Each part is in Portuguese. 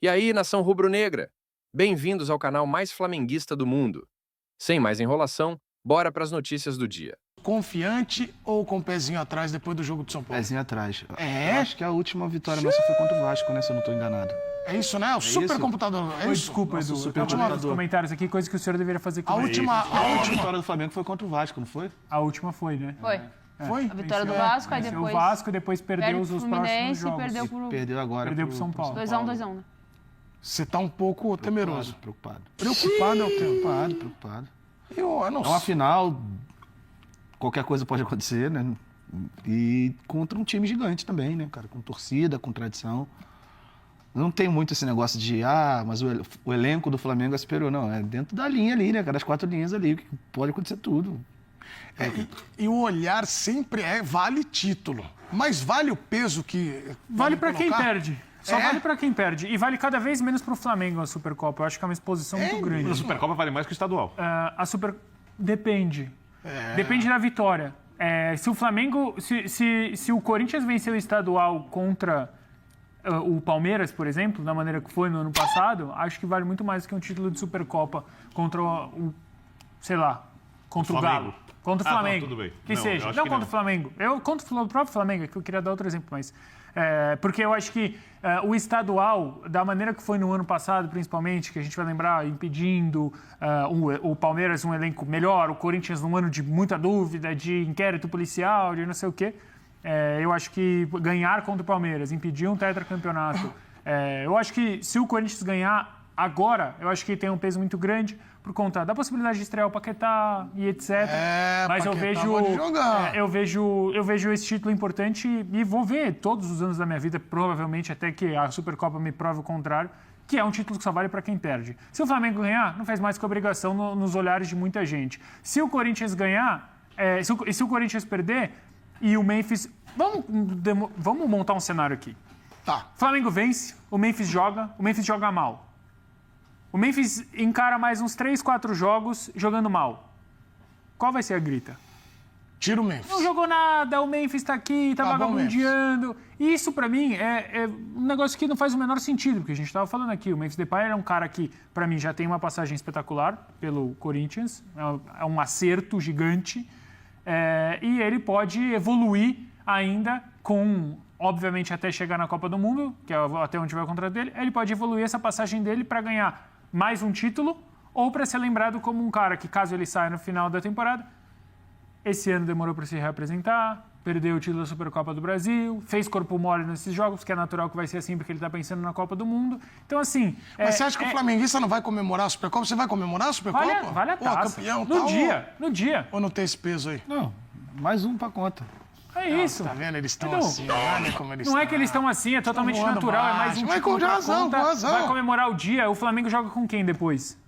E aí, nação rubro-negra? Bem-vindos ao canal mais flamenguista do mundo. Sem mais enrolação, bora para as notícias do dia. Confiante ou com o pezinho atrás depois do jogo de São Paulo? Pezinho atrás. É? Eu acho que a última vitória nossa foi contra o Vasco, né? Se eu não estou enganado. É isso, né? O supercomputador. É isso? Desculpa, Edu. Nossa, Eu tinha uns comentários aqui, coisa que o senhor deveria fazer A comigo. última vitória do Flamengo foi contra o Vasco, não foi? A última foi, né? Foi. foi? A vitória do Vasco, aí Venceu depois o Vasco e depois perdeu perde os pro próximos Fluminense e jogos. perdeu pro... Perdeu agora Perdeu pro São Paulo. 2x1, 2x1, né? Você tá um pouco temeroso. Preocupado. Preocupado é o tempo. Preocupado. Eu não É uma final, qualquer coisa pode acontecer, né? E contra um time gigante também, né, cara? Com torcida, com tradição. Não tem muito esse negócio de, mas o elenco do Flamengo é superior. Não, é dentro da linha ali, né, cara? Das 4 linhas ali, que pode acontecer tudo. E o olhar sempre vale título. Mas vale o peso que... Vale pra quem colocar? perde. Só vale pra quem perde. E vale cada vez menos pro Flamengo a Supercopa. Eu acho que é uma exposição muito grande. A Supercopa vale mais que o estadual. A Super... Depende. Depende da vitória. Se o Flamengo... Se o Corinthians venceu o estadual contra o Palmeiras, por exemplo, da maneira que foi no ano passado, acho que vale muito mais que um título de Supercopa contra o... Sei lá, contra o Galo. Contra o Flamengo. Não, tudo bem. Que Não, seja. eu acho Não que contra não. o Flamengo. Eu contra o próprio Flamengo, que eu queria dar outro exemplo, mas... porque eu acho que o estadual, da maneira que foi no ano passado, principalmente, que a gente vai lembrar, impedindo o Palmeiras um elenco melhor, o Corinthians num ano de muita dúvida, de inquérito policial, de não sei o quê. Eu acho que ganhar contra o Palmeiras, impedir um tetracampeonato. Eu acho que se o Corinthians ganhar agora, eu acho que tem um peso muito grande por conta da possibilidade de estrear o Paquetá e etc. Mas eu Paquetá vejo, pode jogar. eu vejo esse título importante e vou ver todos os anos da minha vida, provavelmente até que a Supercopa me prove o contrário, que é um título que só vale para quem perde. Se o Flamengo ganhar, não faz mais que obrigação nos olhares de muita gente. Se o Corinthians ganhar, se o Corinthians perder e o Memphis... Vamos montar um cenário aqui. Tá. O Flamengo vence, o Memphis joga mal. O Memphis encara mais uns 3, 4 jogos jogando mal. Qual vai ser a grita? Tira o Memphis. Não jogou nada, o Memphis tá aqui, tá Bom, vagabundeando. E isso, pra mim, é um negócio que não faz o menor sentido, porque a gente tava falando aqui, o Memphis Depay é um cara que, pra mim, já tem uma passagem espetacular pelo Corinthians, é um acerto gigante, e ele pode evoluir ainda com... Obviamente, até chegar na Copa do Mundo, que é até onde vai o contrato dele, ele pode evoluir essa passagem dele para ganhar mais um título ou para ser lembrado como um cara que, caso ele saia no final da temporada, esse ano demorou para se reapresentar, perdeu o título da Supercopa do Brasil, fez corpo mole nesses jogos, que é natural que vai ser assim, porque ele está pensando na Copa do Mundo. Então, assim... Mas você acha que o flamenguista não vai comemorar a Supercopa? Você vai comemorar a Supercopa? Vale a taça. Campeão, no dia. Ou não tem esse peso aí? Não, mais um pra conta. É isso. Tá vendo? Eles estão Então, assim, olha como eles Não estão. é que eles estão assim, é totalmente voando natural, é mais baixo. um Mas título com pra razão, conta, com razão. vai comemorar o dia, o Flamengo joga com quem depois?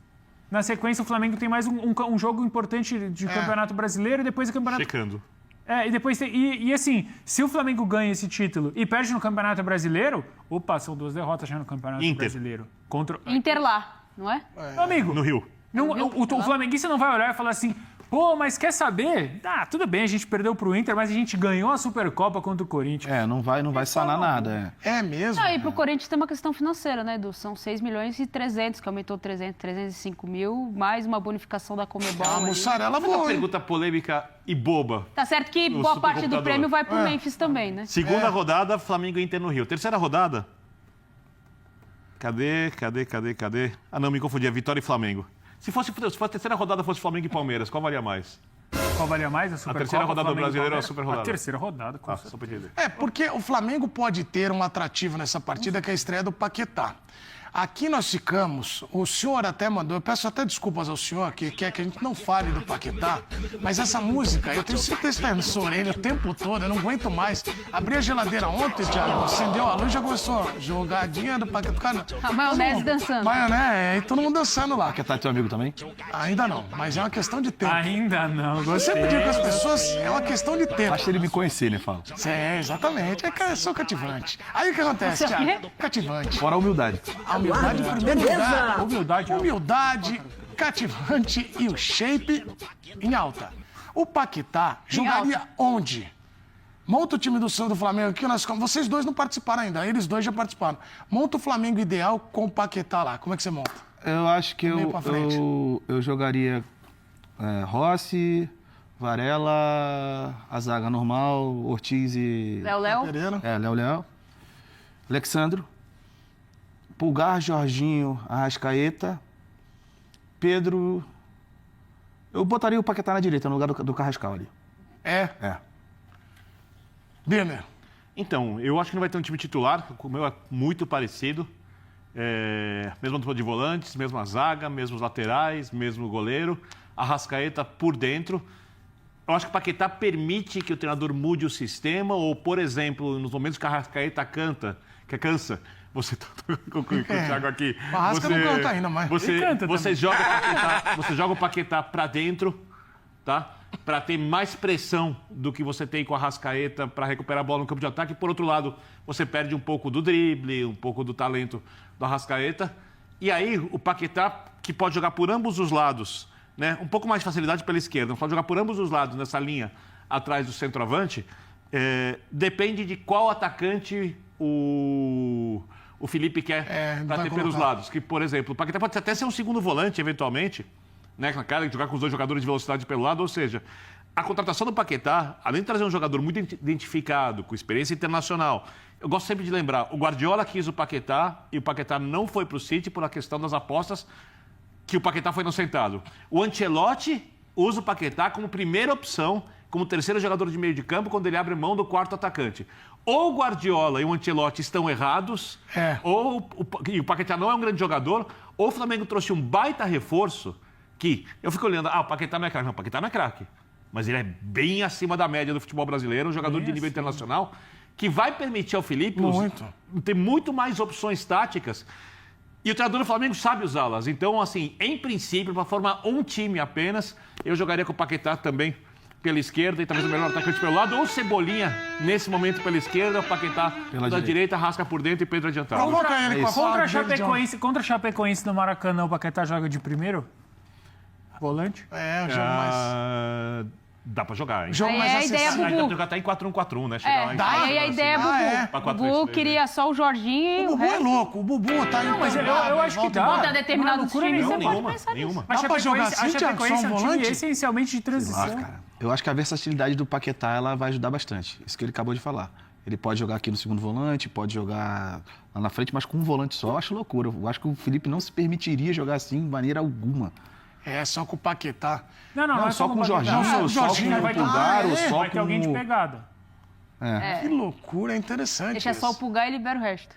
Na sequência, o Flamengo tem mais um jogo importante de Campeonato Brasileiro e depois o Campeonato... Checando. E depois assim, se o Flamengo ganha esse título e perde no Campeonato Brasileiro, são 2 derrotas já no Campeonato Inter. Brasileiro. Contra... Inter lá, não é? Meu amigo, No Rio. o flamenguista não vai olhar e falar assim... mas quer saber? Tudo bem, a gente perdeu pro Inter, mas a gente ganhou a Supercopa contra o Corinthians. Não vai sanar nada. É mesmo? Não, e pro Corinthians tem uma questão financeira, né, Edu? São 6 milhões e 300, que aumentou 305 mil, mais uma bonificação da Comebol. A ali. mussarela Uma boa, hein? pergunta polêmica e boba. Tá certo que O boa parte do supercomputador. prêmio vai pro Memphis também, né? Segunda rodada, Flamengo e Inter no Rio. Terceira rodada. Cadê? Não, me confundi. É Vitória e Flamengo. Se fosse a terceira rodada fosse Flamengo e Palmeiras, qual valia mais? Qual valia mais? A Supercopa? terceira rodada do Flamengo e Brasileiro ou a Palmeiras? Super rodada? A terceira rodada, com Só pra entender. Porque o Flamengo pode ter um atrativo nessa partida, que é a estreia do Paquetá. Aqui nós ficamos, o senhor até mandou, eu peço até desculpas ao senhor, que quer que a gente não fale do Paquetá, mas essa música, eu tenho certeza que está na sua orelha o tempo todo, eu não aguento mais. Abri a geladeira ontem, Thiago, acendeu a luz, já começou jogadinha do Paquetá. A maionese dançando. Maionese, e todo mundo dançando lá. Quer estar teu amigo também? Ainda não, mas é uma questão de tempo. Ainda não, Eu gostei. sempre digo com as pessoas, é uma questão de tempo. Basta ele me conhecer, né, Fala? Exatamente, eu sou cativante. Aí o que acontece, Você é o quê? Thiago? Cativante. Fora a humildade. A humildade em primeiro lugar. Humildade. Cativante e o shape em alta. O Paquetá jogaria onde? Monta o time do Flamengo aqui, vocês dois não participaram ainda, eles dois já participaram. Monta o Flamengo ideal com o Paquetá lá. Como é que você monta? Eu acho que meio pra frente. eu jogaria Rossi, Varela, a zaga normal, Ortiz e... Léo. Pereira. Léo. Alexandro. Pulgar, Jorginho, Arrascaeta. Pedro... Eu botaria o Paquetá na direita, no lugar do Carrascal ali. É. Birner. Então, eu acho que não vai ter um time titular, o meu é muito parecido. Mesma dupla de volantes, mesma zaga, mesmos laterais, mesmo goleiro. Arrascaeta por dentro. Eu acho que o Paquetá permite que o treinador mude o sistema, ou, por exemplo, nos momentos que a Arrascaeta cansa, você tá com o Thiago aqui. O Arrasca não canta ainda, mas... Você joga o Paquetá para dentro, tá? Para ter mais pressão do que você tem com a Arrascaeta para recuperar a bola no campo de ataque. Por outro lado, você perde um pouco do drible, um pouco do talento do Arrascaeta. E aí, o Paquetá, que pode jogar por ambos os lados, né? Um pouco mais de facilidade pela esquerda, pode jogar por ambos os lados nessa linha atrás do centroavante. Depende de qual atacante o Felipe quer para ter pelos lados. Que, por exemplo, o Paquetá pode até ser um segundo volante, eventualmente, né, na cara de jogar com os dois jogadores de velocidade pelo lado, ou seja, a contratação do Paquetá, além de trazer um jogador muito identificado, com experiência internacional, eu gosto sempre de lembrar, o Guardiola quis o Paquetá e o Paquetá não foi para o City por a questão das apostas que o Paquetá foi inocentado. O Ancelotti usa o Paquetá como primeira opção, como terceiro jogador de meio de campo, quando ele abre mão do quarto atacante. Ou o Guardiola e o Ancelotti estão errados, e o Paquetá não é um grande jogador, ou o Flamengo trouxe um baita reforço, que eu fico olhando, o Paquetá não é craque. Não, o Paquetá não é craque, mas ele é bem acima da média do futebol brasileiro, um jogador de nível internacional, que vai permitir ao Felipe ter muito mais opções táticas. E o treinador do Flamengo sabe usá-las. Então, assim, em princípio, para formar um time apenas, eu jogaria com o Paquetá também pela esquerda e talvez o melhor atacante pelo lado, ou Cebolinha, nesse momento, pela esquerda, o Paquetá pela direita, Rasca por dentro e Pedro adiantado. Provoca ele com a Contra a Chapecoense no Maracanã, o Paquetá joga de primeiro? Volante? Um jogo mais... Dá pra jogar, hein? Jogo mais a ideia, acessível. Bubu. Dá pra jogar até em 4-1-4-1, né? Chegar lá em Aí a ideia é Bubu. Pra Bubu 4-3-3, queria só o Jorginho e O o Bubu é resto. louco. O Bubu tá Não, mas eu acho que dá. Contra determinados loucura times, você nenhuma. pode pensar nisso. Nenhuma. A Dá pra jogar Chapecoense, assim, a Thiago? Chapecoense Só é um um time volante? essencialmente de transição. Cara, eu acho que a versatilidade do Paquetá ela vai ajudar bastante. Isso que ele acabou de falar. Ele pode jogar aqui no segundo volante, pode jogar lá na frente, mas com um volante só, eu acho loucura. Eu acho que o Felipe não se permitiria jogar assim de maneira alguma. Só com o Paquetá. Não é só com o Paquetá. Jorginho, Não, só com Jorginho, o vai ter- Pulgar, ou só Vai ter alguém de com... pegada. Que loucura, é interessante Deixa só o isso. Pulgar e libera o resto.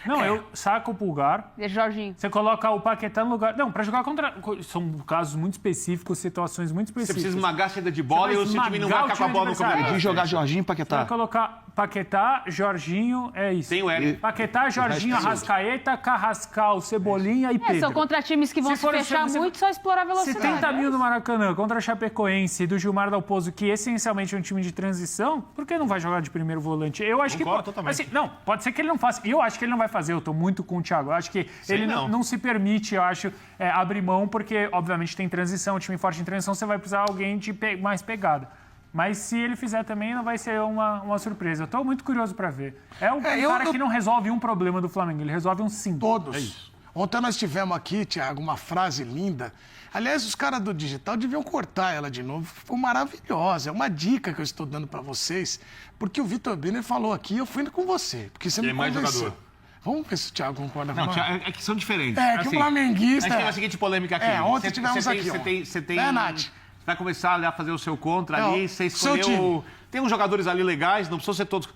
Não, eu saco o Pulgar. Deixa o Jorginho. Você coloca o Paquetá no lugar... Não, pra jogar contra... São casos muito específicos, situações muito Você específicas. precisa esmagar a saída de bola Você e vai o seu time não esmagar vai o ficar com a time bola no campo. adversário. De jogar Jorginho e Você Paquetá. vai colocar Paquetá, Jorginho, é isso. Tem o Eric. Paquetá, Jorginho, Arrascaeta, Carrascal, Cebolinha e Pedro. São contra times que vão se for- fechar você- muito, só explorar a velocidade. 70 mil no Maracanã contra a Chapecoense do Gilmar Dalpozo, que essencialmente é um time de transição, por que não vai jogar de primeiro volante? Eu acho Concordo que... totalmente. Assim, não, pode ser que ele não faça. Eu acho que ele não vai fazer, eu tô muito com o Thiago. Eu acho que ele não se permite, eu acho, abrir mão, porque, obviamente, tem transição, um time forte em transição, você vai precisar de alguém de mais pegada. Mas se ele fizer também, não vai ser uma surpresa. Eu tô muito curioso para ver. É um cara que não resolve um problema do Flamengo, ele resolve uns 5. Todos. Ontem nós tivemos aqui, Thiago, uma frase linda. Aliás, os caras do digital deviam cortar ela de novo. Ficou maravilhosa. É uma dica que eu estou dando para vocês. Porque o Vitor Birner falou aqui, eu fui indo com você. Porque você Ele me é mais convenceu. jogador. Vamos ver se o Thiago concorda com Não, nós. é que são diferentes. É, que o flamenguista... A gente tem a seguinte polêmica aqui. Ontem tivemos aqui, ó. Você tem... Nath? Você vai começar a fazer o seu contra ali, você seu escolheu... time. Tem uns jogadores ali legais, não precisam ser todos,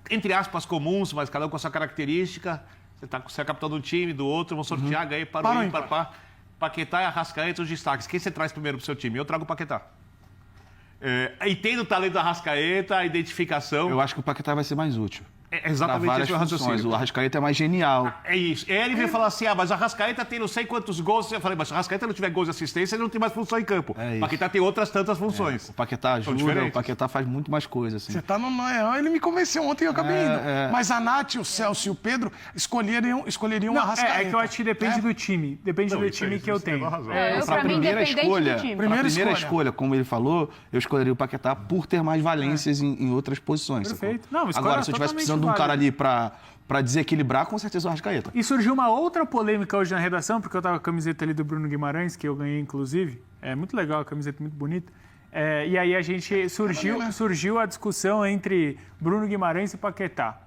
entre aspas, comuns, mas cada um com a sua característica. Você é capitão de um time, do outro, vão sortear, ganhei para o ímpar. Paquetá e Arrascaeta, os destaques. Quem você traz primeiro pro seu time? Eu trago o Paquetá. E tendo o talento da Arrascaeta, a identificação... Eu acho que o Paquetá vai ser mais útil. É Pra exatamente várias esse o funções. raciocínio. O Arrascaeta é mais genial. É isso. Ele veio falar assim, mas o Arrascaeta tem não sei quantos gols. Eu falei, mas se o Arrascaeta não tiver gols de assistência, ele não tem mais função em campo. É isso. O Paquetá tem outras tantas funções. O Paquetá ajuda, diferentes. o Paquetá faz muito mais coisas, assim. Você tá no Noel, ele me convenceu ontem e eu acabei indo. Mas a Nath, o Celso e o Pedro escolheriam o Arrascaeta. É que eu acho que depende do time. Depende do time que eu tenho. Eu, Pra pra mim, primeira independente escolha, do time. pra Primeira primeira escolha. escolha, como ele falou, eu escolheria o Paquetá por ter mais valências em outras posições. sacou? Perfeito. Não, escolha Agora, se eu tivesse totalmente precisando de um cara válida. ali pra desequilibrar, com certeza o Arrascaeta. E surgiu uma outra polêmica hoje na redação, porque eu tava com a camiseta ali do Bruno Guimarães, que eu ganhei, inclusive. É muito legal, a camiseta muito bonita. E aí a gente surgiu a discussão entre Bruno Guimarães e Paquetá.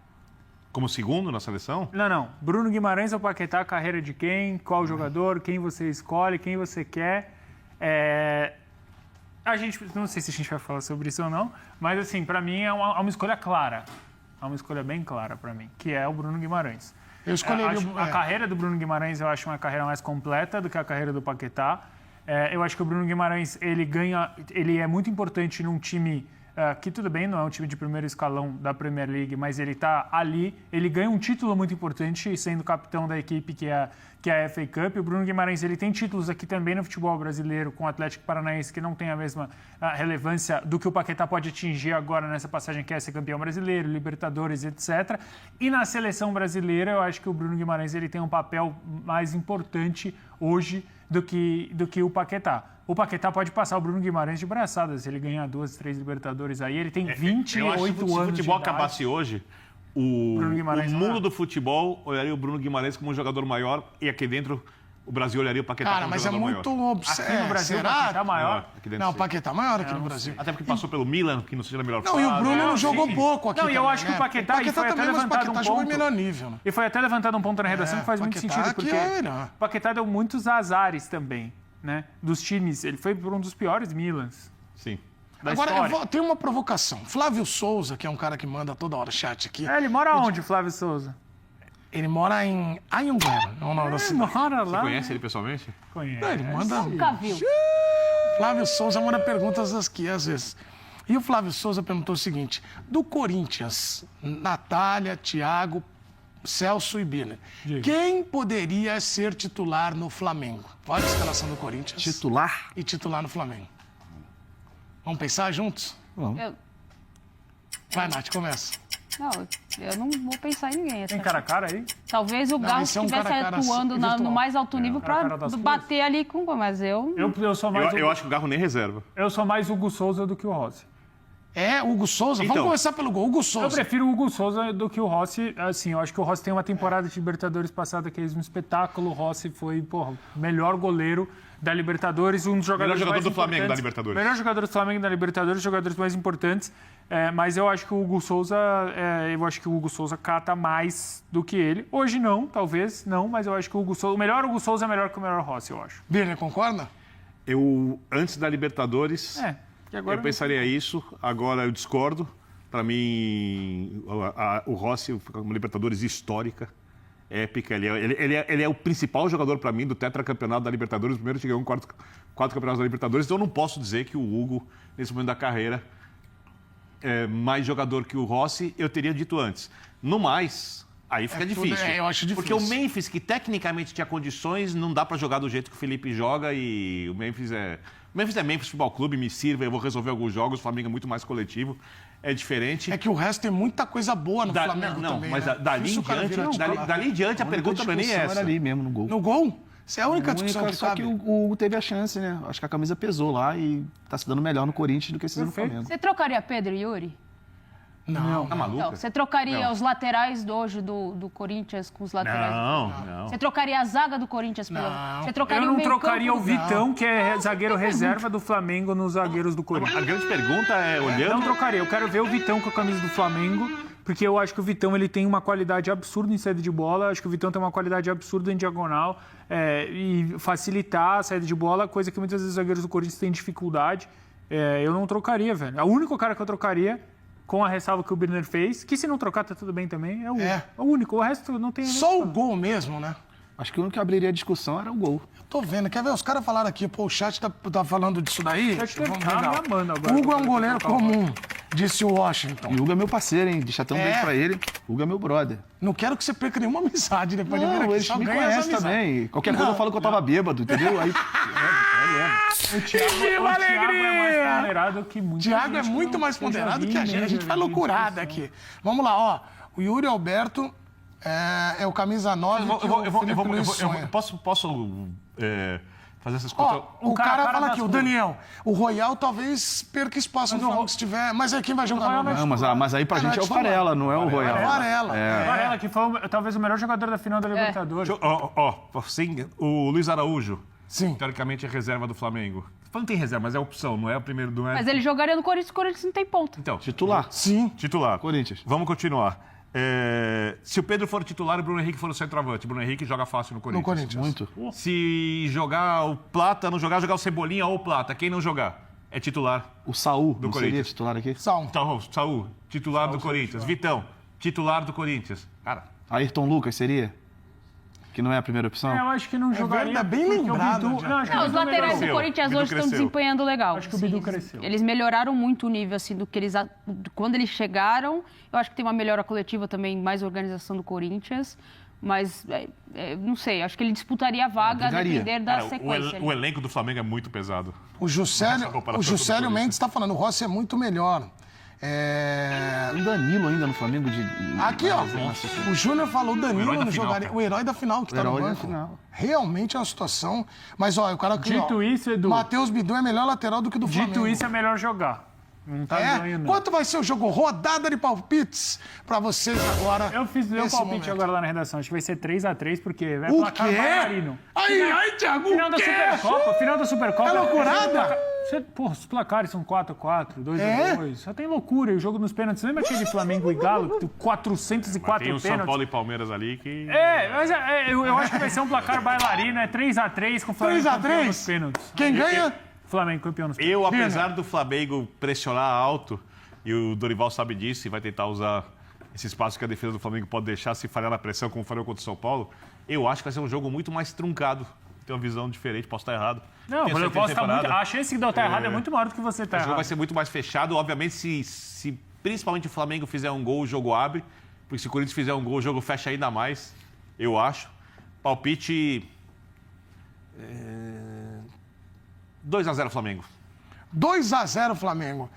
Como segundo na seleção? Não. Bruno Guimarães ou Paquetá, carreira de quem? Qual jogador? Quem você escolhe? Quem você quer? A gente, não sei se a gente vai falar sobre isso ou não, mas assim, pra mim é uma escolha clara. É uma escolha bem clara pra mim, que é o Bruno Guimarães. Eu escolheria A carreira do Bruno Guimarães eu acho uma carreira mais completa do que a carreira do Paquetá. Eu acho que o Bruno Guimarães ele é muito importante num time que tudo bem, não é um time de primeiro escalão da Premier League, mas ele está ali, ele ganha um título muito importante sendo capitão da equipe que é a FA Cup. O Bruno Guimarães ele tem títulos aqui também no futebol brasileiro com o Atlético Paranaense que não tem a mesma relevância do que o Paquetá pode atingir agora nessa passagem que é ser campeão brasileiro, Libertadores, etc. E na seleção brasileira eu acho que o Bruno Guimarães ele tem um papel mais importante hoje do que o Paquetá. O Paquetá pode passar o Bruno Guimarães de braçadas. Se ele ganhar 2, 3 Libertadores aí, ele tem 28 eu acho que anos se o futebol de idade. acabasse hoje, o Bruno Guimarães não mundo dá. do futebol olharia o Bruno Guimarães como um jogador maior e aqui dentro o Brasil olharia o Paquetá Cara, como um mas é jogador muito maior. Aqui no Brasil, o será? Paquetá é maior. Aqui dentro Não, o sim. Paquetá é maior aqui no Brasil. Até porque passou pelo Milan, que não seja a melhor Não, e o fase. Bruno não jogou sim. pouco aqui Não, e eu também, acho que o né? Paquetá, e foi até também, mas o levantado Paquetá um jogou em ponto. melhor nível, né? E foi até levantado um ponto na redação que faz muito Paquetá sentido, aqui porque é melhor. o Paquetá deu muitos azares também, né? Dos times. Ele foi por um dos piores Milans Sim. da Agora, história. tem uma provocação. Flávio Souza, que é um cara que manda toda hora chat aqui, Ele mora onde, Flávio Souza? ele mora em Anhanguera, é o nome da Ele cidade. mora lá. Conhece ele pessoalmente? Conhece. Ele manda... Nunca viu. Flávio Souza manda perguntas aqui, às vezes. E o Flávio Souza perguntou o seguinte: do Corinthians, Natália, Thiago, Celso e Birner, quem poderia ser titular no Flamengo? Olha a escalação do Corinthians. Titular? E titular no Flamengo. Vamos pensar juntos? Eu, Vai, Nath, começa. não, eu não vou pensar em ninguém. Tem cara a cara aí? Talvez o Galo esse é um estivesse cara a cara atuando virtual. no mais alto nível cara a cara para das bater ali com... Mas eu... Eu sou mais Eu acho que o Garro nem reserva. eu sou mais Hugo Souza do que o Rossi. É, Hugo Souza. Então. Vamos começar pelo gol. Hugo Eu Souza. prefiro o Hugo Souza do que o Rossi. Assim, eu acho que o Rossi tem uma temporada de Libertadores passada que é um espetáculo. O Rossi foi, porra, o melhor goleiro da Libertadores, um dos jogadores jogador mais do Flamengo importantes. da Libertadores. Melhor jogador do Flamengo da Libertadores, jogadores mais importantes. Mas eu acho que o Hugo Souza, cata mais do que ele. Hoje não, talvez não, mas eu acho que o melhor Hugo Souza é melhor que o melhor Rossi, eu acho. Birner, concorda? Antes da Libertadores, E agora eu pensaria isso. Agora eu discordo. Para min, o Rossi foi uma Libertadores histórica, épica. Ele é o principal jogador para mim do tetracampeonato da Libertadores. O primeiro que ganhou quatro campeonatos da Libertadores. Então eu não posso dizer que o Hugo, nesse momento da carreira, é mais jogador que o Rossi. Eu teria dito antes. No mais, aí fica difícil. eu acho difícil. Porque o Memphis, que tecnicamente tinha condições, não dá para jogar do jeito que o Felipe joga. E o Memphis é Memphis Futebol Clube, me sirva, eu vou resolver alguns jogos. O Flamengo é muito mais coletivo. É diferente. É que o resto tem muita coisa boa no Flamengo não, também, mas né? dali em Difícil o cara diante, virar titular. dali em diante a pergunta não é nem discussão essa. era ali mesmo, no gol. No gol? Isso é a única discussão que Só cabe. que o Hugo teve a chance, né? Acho que a camisa pesou lá e tá se dando melhor no Corinthians do que se no Flamengo. Você trocaria Pedro e Yuri? Não. Tá maluca? Não. Você trocaria Não. os laterais hoje do Corinthians com os laterais? Não. Você trocaria a zaga do Corinthians pela... Não. Você trocaria Eu o não meio-campo? trocaria o Vitão, que é zagueiro reserva do Flamengo, nos zagueiros do Corinthians. A grande pergunta é, Não olhando... trocaria. Eu quero ver o Vitão com a camisa do Flamengo, porque eu acho que o Vitão ele tem uma qualidade absurda em saída de bola. Acho que o Vitão tem uma qualidade absurda em diagonal e facilitar a saída de bola, coisa que muitas vezes os zagueiros do Corinthians têm dificuldade. Eu não trocaria, velho. O único cara que eu trocaria, com a ressalva que o Birner fez, que se não trocar tá tudo bem também, é o É. único. O resto não tem... Só o gol mesmo, né? Acho que o único que abriria a discussão era o gol. Eu tô vendo. Quer ver? Os caras falaram aqui, pô, o chat tá falando disso daí. O chat Vamos tá legal. me amando agora. O Hugo é um goleiro comum. Disse o Washington. E o Hugo é meu parceiro, hein? Deixa até um beijo pra ele. O Hugo é meu brother. Não quero que você perca nenhuma amizade depois de vir Não, aqui. eles Só me ganha essa conhecem amizade. também. Qualquer coisa eu falo que eu tava bêbado, entendeu? Aí O Thiago é mais ponderado que muito. Thiago é muito mais ponderado que a gente. A gente faz loucurada aqui. Vamos lá, ó. O Yuri Alberto é o camisa 9 que o Felipe Luiz sonha. Posso fazer essas Ó, contas? o cara fala das aqui, o ruas. Daniel, o Royal talvez perca espaço no Flamengo se tiver... Mas aí quem vai jogar? Royal no vai não, mas aí pra não gente é é o titular. Varela, não é o Royal. Varela. Varela, que foi talvez o melhor jogador da final da Libertadores. O Luiz Araújo, Sim. teoricamente é reserva do Flamengo. Não tem reserva, mas é opção, não é o primeiro do... Mas ele jogaria no Corinthians, o Corinthians não tem ponta. Então, Titular. Sim. titular. Corinthians. Vamos continuar. Se o Pedro for titular e o Bruno Henrique for o centroavante, o Bruno Henrique joga fácil no Corinthians. No Corinthians. Muito. Se jogar o Plata, não jogar o Cebolinha ou o Plata. Quem não jogar é titular. O Saul, não seria Corinthians. titular aqui? Sal. Então, Saúl, titular do Corinthians. Vitão, titular do Corinthians. Cara, Ayrton Lucas seria? Que não é a primeira opção? Eu acho que não jogaria. verdade, bem porque o lembrado, Bidu- já. Não, acho que Não, o os Bidu laterais melhorou. do Corinthians Bidu hoje estão cresceu. desempenhando legal. Acho que o Bidu Sim, cresceu. Eles melhoraram muito o nível, assim, do que eles... Quando eles chegaram, eu acho que tem uma melhora coletiva também, mais organização do Corinthians. Mas, não sei, acho que ele disputaria a vaga a brigaria. depender da cara, sequência. o elenco do Flamengo é muito pesado. O Juscelio Essa comparação do Corinthians. Mendes está falando, o Rossi é muito melhor. O Danilo ainda no Flamengo de... Aqui, ó. O Júnior falou, o O herói Danilo da não final, jogaria. cara. O herói da final que tá no herói da banco. final. Realmente é uma situação. Mas, ó, o cara aqui, Dito ó, isso, Edu. Matheus Bidu é melhor lateral do que do Flamengo. Dito isso, é melhor jogar. Não tá ganhando. Quanto vai ser o jogo? Rodada de palpites pra vocês agora. Eu fiz meu nesse palpite momento. agora lá na redação. Acho que vai ser 3x3, porque vai O placar quê? bailarino. Aí, Thiago, Final o da quê? Supercopa. Final da Supercopa. É loucurada? Porra, os placares são 4x4, 2x2. É? Só tem loucura. E o jogo nos pênaltis. Lembra aquele Flamengo e Galo? Que tem 404 Tem o pênaltis. São Paulo e Palmeiras ali que... Mas eu acho que vai ser um placar bailarino. É 3x3 com o Flamengo 3 a campeão 3? nos pênaltis. Quem ganha? Flamengo campeão nos pênaltis. Eu, apesar do Flamengo pressionar alto, e o Dorival sabe disso e vai tentar usar esse espaço que a defesa do Flamengo pode deixar se falhar na pressão, como falhou contra o São Paulo, eu acho que vai ser um jogo muito mais truncado. Tem uma visão diferente, posso estar errado. Não, Tenho eu certeza posso da estar muito... temporada. A chance de eu estar errado é muito maior do que você O estar jogo vai errado. ser muito mais fechado. Obviamente, se principalmente o Flamengo fizer um gol, o jogo abre. Porque se o Corinthians fizer um gol, o jogo fecha ainda mais, eu acho. Palpite... 2x0 Flamengo. 2x0 Flamengo.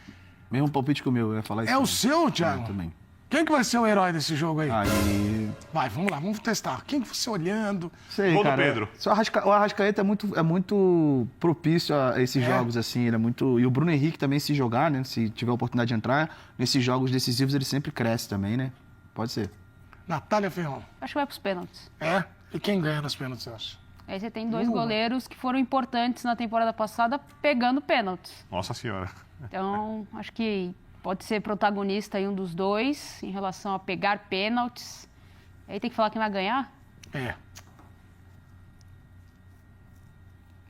Mesmo palpite que o meu, eu ia falar isso. É o também. seu, Thiago? Também. Quem que vai ser o herói desse jogo aí? Aí... Vai, vamos lá, vamos testar. Quem que você olhando? Sei, Gol do cara. Pedro. O Arrascaeta é muito propício a esses jogos, assim. Ele é muito... E o Bruno Henrique também, se jogar, né? Se tiver a oportunidade de entrar, nesses jogos decisivos, ele sempre cresce também, né? Pode ser. Natália Ferrão. Acho que vai pros pênaltis. É? E quem ganha nos pênaltis, você acha? Aí você tem dois goleiros que foram importantes na temporada passada pegando pênaltis. Nossa Senhora. Então, acho que pode ser protagonista aí um dos dois em relação a pegar pênaltis. Aí tem que falar quem vai ganhar? É.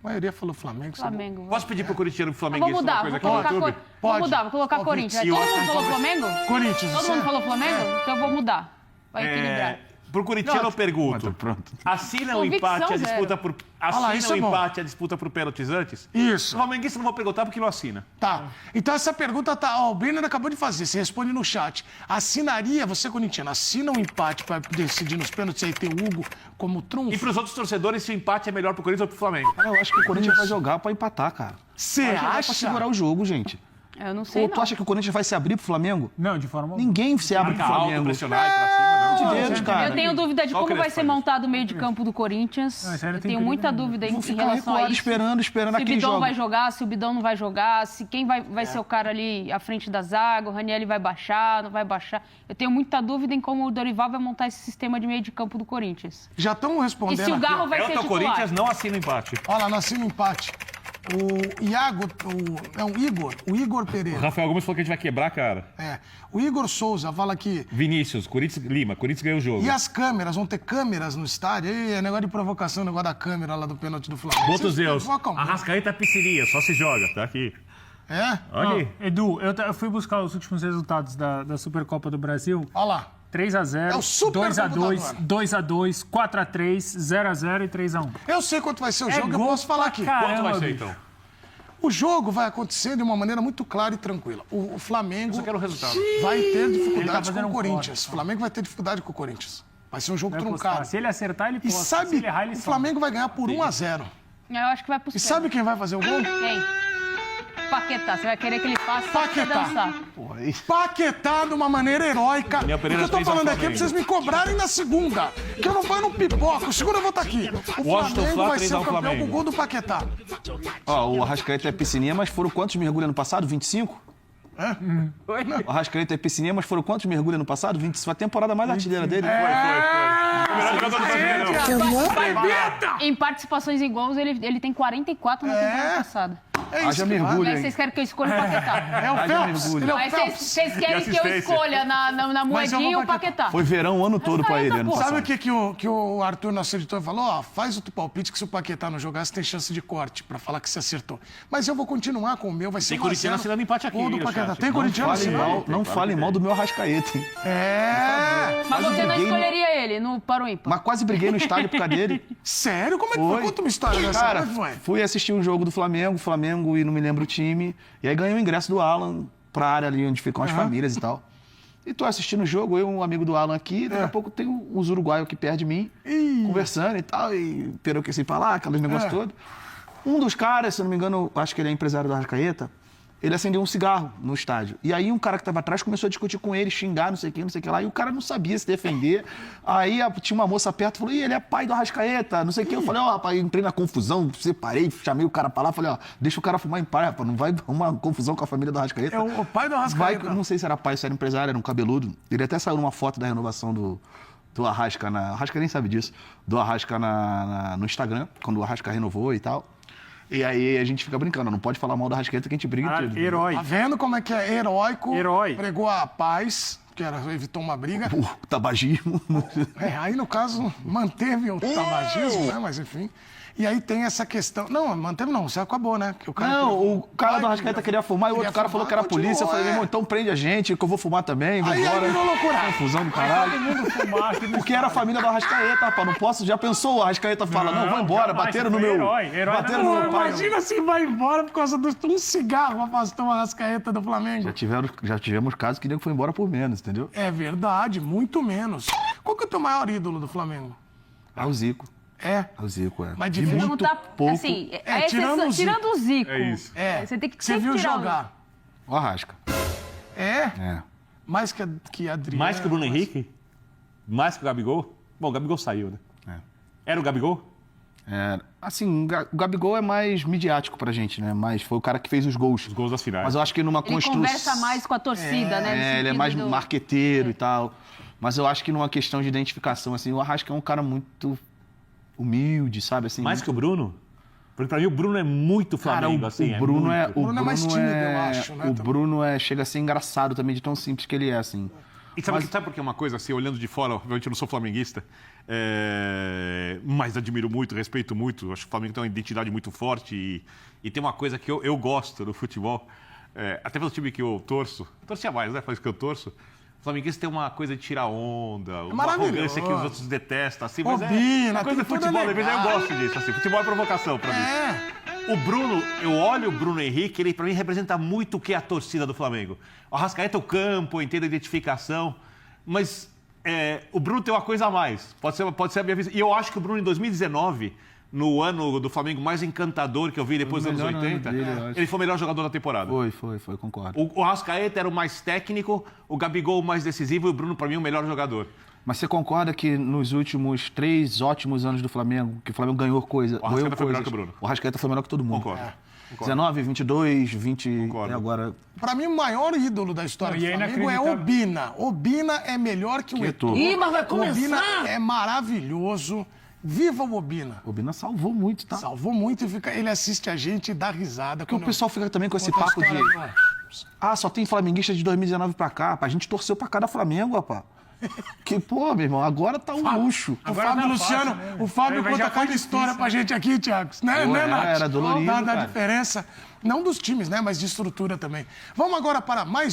A maioria falou Flamengo. você Flamengo. Posso pedir pro corintiano Vou flamenguista mudar, uma vou coisa aqui no colocar, YouTube? vou Pode. mudar, vou colocar Pode. Corinthians. E Todo eu mundo acho que falou talvez- Flamengo? não. Corinthians. Todo você- mundo falou Flamengo? Então eu vou mudar. Vai equilibrar. Pro corintiano eu pergunto. Pronto. Assina o Convicção empate, a zero. disputa por... Olha lá, isso Assina o é bom. empate, a disputa por pênaltis antes? Isso. O flamenguista não vou perguntar porque não assina. Tá. Então essa pergunta tá. Ó, o Brenner acabou de fazer. Você responde no chat. Assinaria, você corintiano, assina um empate pra decidir nos pênaltis aí ter o Hugo como trunfo? E pros outros torcedores, se o empate é melhor pro Corinthians ou pro Flamengo? Cara, eu acho que o Corinthians vai jogar pra empatar, cara. Você Vai jogar pra acha? segurar o jogo, gente. Eu não sei, Ou não. tu acha que o Corinthians vai se abrir pro Flamengo? Não, de forma alguma. Ninguém se abre pro Marcar alto, Flamengo. pressionar e pra cima, não. De Deus, cara. Eu tenho dúvida de Só o como vai Crespo ser faz isso. montado o meio de campo do Corinthians. Não, isso aí não Eu tem tenho perigo muita nenhum. dúvida em Vou ficar relação a recuado isso. esperando Se o aquele Bidão jogo. vai jogar, se o Bidão não vai jogar, se quem vai ser o cara ali à frente da zaga, o Ranieri vai baixar, não vai baixar. Eu tenho muita dúvida em como o Dorival vai montar esse sistema de meio de campo do Corinthians. Já estão E respondendo. se o aqui, Garro ó. vai ser Elton titular? Corinthians não assina o empate. Olha lá, nós temos empate. O Iago, o Igor Pereira. Rafael Gomes falou que a gente vai quebrar, cara. É. O Igor Souza fala aqui. Vinícius, Corinthians, Lima, Corinthians ganhou o jogo. E as câmeras? Vão ter câmeras no estádio? Aí é negócio de provocação, negócio da câmera lá do pênalti do Flamengo. Botos Vocês Deus. provocam muito. Arrascaeta piscinia, só se joga, tá aqui. É? Olha aí. Ó, Edu, eu fui buscar os últimos resultados da Supercopa do Brasil. Olha lá. 3x0, É o super 2x2, computador. 2x2, 4x3, 0x0 e 3x1. Eu sei quanto vai ser o É jogo, eu gol posso falar pra aqui. caramba. Quanto vai ser, bicho. então? O jogo vai acontecer de uma maneira muito clara e tranquila. O Flamengo Eu quero o resultado. vai ter Ele tá dificuldades fazendo com o um Corinthians. O Flamengo vai ter dificuldade com o Corinthians. Vai ser um jogo Vai truncado. postar. Se ele acertar, ele E posta. Se sabe, ele errar, ele o some. Flamengo vai ganhar por 1-0. Eu acho que vai pro E sabe quem vai fazer o gol? Quem? Paquetá. Você vai querer que ele faça pra você Paquetá. dançar. Porra, aí. Paquetá de uma maneira heróica. O que Daniel Pereira eu tô fez ao falando aqui é pra Flamengo. vocês me cobrarem na segunda. Que eu não ponho no pipoca. O segundo eu vou estar aqui. O Washington Flamengo Flá, vai 3 ser o ao campeão com o Flamengo. gol do Paquetá. Ó, o Arrascaeta é piscininha, mas foram quantos mergulhos ano passado? 25? O Arrascaeta é piscininha, mas foram quantos mergulhos ano passado? 25. Foi a temporada mais artilheira dele. Foi. O melhor jogador do Brasileirão. Em participações em gols, ele tem 44 na temporada passada. É isso Haja que mergulho, Como é que hein? vocês querem que eu escolha o Paquetá? É o Haja Phelps. mergulho. Ele é o Mas Phelps. vocês querem que eu assistência. escolha na moedinha o Paquetá? Foi verão o ano todo pra ele ano Pô. passado. Sabe o que o Arthur, nosso editor, falou? Ó, faz o teu palpite que se o Paquetá não jogar, você tem chance de corte, pra falar que você acertou. Mas eu vou continuar com o meu, vai ser Tem corintiano assinando empate aqui, Gol do hein, Paquetá. chat? Tem Não corintiano assinando? Não fale mal do meu Arrascaeta, hein? É. Mas você não briguei no- escolheria ele no Para o Ímpar? Mas quase briguei no estádio por causa dele. Sério? Como é que foi? Conta uma história dessa. Cara, Como é que foi? fui assistir um jogo do Flamengo e não me lembro o time. E aí ganhei o ingresso do Alan pra área ali onde ficam as famílias e tal. E tô assistindo o jogo, eu e um amigo do Alan aqui, daqui a pouco tem os uruguaios aqui perto de mim, conversando e tal, e peroqueci pra lá, aqueles negócios todos. Um dos caras, se eu não me engano, acho que ele é empresário do Arrascaeta, ele acendeu um cigarro no estádio. E aí um cara que tava atrás começou a discutir com ele, xingar, não sei o que lá, e o cara não sabia se defender. Aí tinha uma moça perto, falou, ih, ele é pai do Arrascaeta, não sei o que. Eu falei, ó, rapaz, entrei na confusão, separei, chamei o cara pra lá, falei, ó, deixa o cara fumar em paz, rapaz, não vai arrumar confusão com a família do Arrascaeta. É o pai do Arrascaeta. Não sei se era pai, se era empresário, era um cabeludo. Ele até saiu numa foto da renovação do Arrasca Arrasca nem sabe disso. Do Arrasca no Instagram, quando o Arrasca renovou e tal. E aí a gente fica brincando, não pode falar mal do Arrascaeta que a gente briga e tudo. Herói. Tá vendo como é que é heróico? Herói. Pregou a paz, evitou uma briga. O tabagismo. Aí, no caso, manteve o tabagismo, né? Mas enfim. E aí tem essa questão. Não, manteve não, você acabou, né? Que o cara Não, pegou- o cara do Arrascaeta queria fumar e o outro Queria cara falou que era fumar, polícia. Eu falei, meu irmão, continuou, então prende a gente, que eu vou fumar também, vou Aí embora. virou loucura. Confusão do caralho. Todo mundo fumar aqui no Porque era a família do Arrascaeta, rapaz, não posso. Já pensou? O Arrascaeta fala, não, vou embora, jamais, bateram no foi meu... herói bateram da no meu pai. Imagina se vai embora por causa de um cigarro afastou a Arrascaeta do Flamengo. Já tivemos casos que nego foi embora por menos, entendeu? É verdade, muito menos. Qual que é o teu maior ídolo do Flamengo? É o Zico. É. É o Zico, é. Mas De difícil. muito Tá, pouco. assim, tirando o Zico. tirando o Zico. É isso. É. Você tem que Você sempre viu tirar o- jogar. O Arrasca. É? É. Mais que a Adriana. Mais que o Bruno Henrique? Mais que o Gabigol? Bom, o Gabigol saiu, né? Era o Gabigol? É, assim, o Gabigol é mais midiático pra gente, né? Mas foi o cara que fez os gols. Os gols das finais. Mas eu acho que numa Ele construção... conversa mais com a torcida, né? no ele é sentido mais do- marqueteiro e tal. Mas eu acho que numa questão de identificação, assim, o Arrasca é um cara muito humilde, sabe? Assim, Mais que o Bruno? Porque pra mim o Bruno é muito Cara, Flamengo, o assim. Bruno é... muito. O Bruno é mais tímido, eu acho, né, O também. Bruno chega a ser engraçado também, de tão simples que ele é, assim. E sabe por que é uma coisa, assim, olhando de fora, obviamente eu não sou flamenguista, mas admiro muito, respeito muito. Acho que o Flamengo tem uma identidade muito forte e tem uma coisa que eu gosto do futebol, até pelo time que eu torcia mais, né? Faz que eu torço. O flamenguista tem uma coisa de tirar onda, uma maravilhoso. arrogância que os outros detestam, assim, mas Bobina, é coisa de tem tudo futebol, legal. eu gosto disso, assim, futebol é provocação pra mim. É. O Bruno, eu olho o Bruno Henrique, ele pra mim representa muito o que é a torcida do Flamengo. O Arrascaeta é o campo, eu entendo a identificação, mas o Bruno tem uma coisa a mais. Pode ser a minha visão. E eu acho que o Bruno em 2019, no ano do Flamengo mais encantador que eu vi depois dos anos melhor ano 80, dele, eu acho. ele foi o melhor jogador da temporada. Foi, concordo. O Arrascaeta era o mais técnico, o Gabigol o mais decisivo e o Bruno, pra mim, o melhor jogador. Mas você concorda que nos últimos 3 ótimos anos do Flamengo, que o Flamengo ganhou coisa, O Arrascaeta ganhou foi melhor coisas, que o Bruno. O Arrascaeta foi melhor que todo mundo. Concordo. 19, 22, 20 Concordo. e agora... Pra mim, o maior ídolo da história Não, do e é Flamengo é inacreditável. Obina. Obina é melhor que o Eto'o. Ih, mas vai começar! Obina é maravilhoso. Viva o Obina. O Bina salvou muito, tá? Salvou muito e ele assiste a gente e dá risada. Porque o pessoal fica também com esse Conta a papo de... história Ah, só tem flamenguista de 2019 pra cá. A gente torceu pra cada Flamengo, rapaz. Que, pô, meu irmão, agora tá um luxo. O Agora Fábio tá Luciano, fácil, né? o Fábio Vai, já conta foi cada história difícil, pra gente aqui, Thiago. Né, Pô, né, Nath? era dolorido, Da cara. diferença, não dos times, né, mas de estrutura também. Vamos agora para mais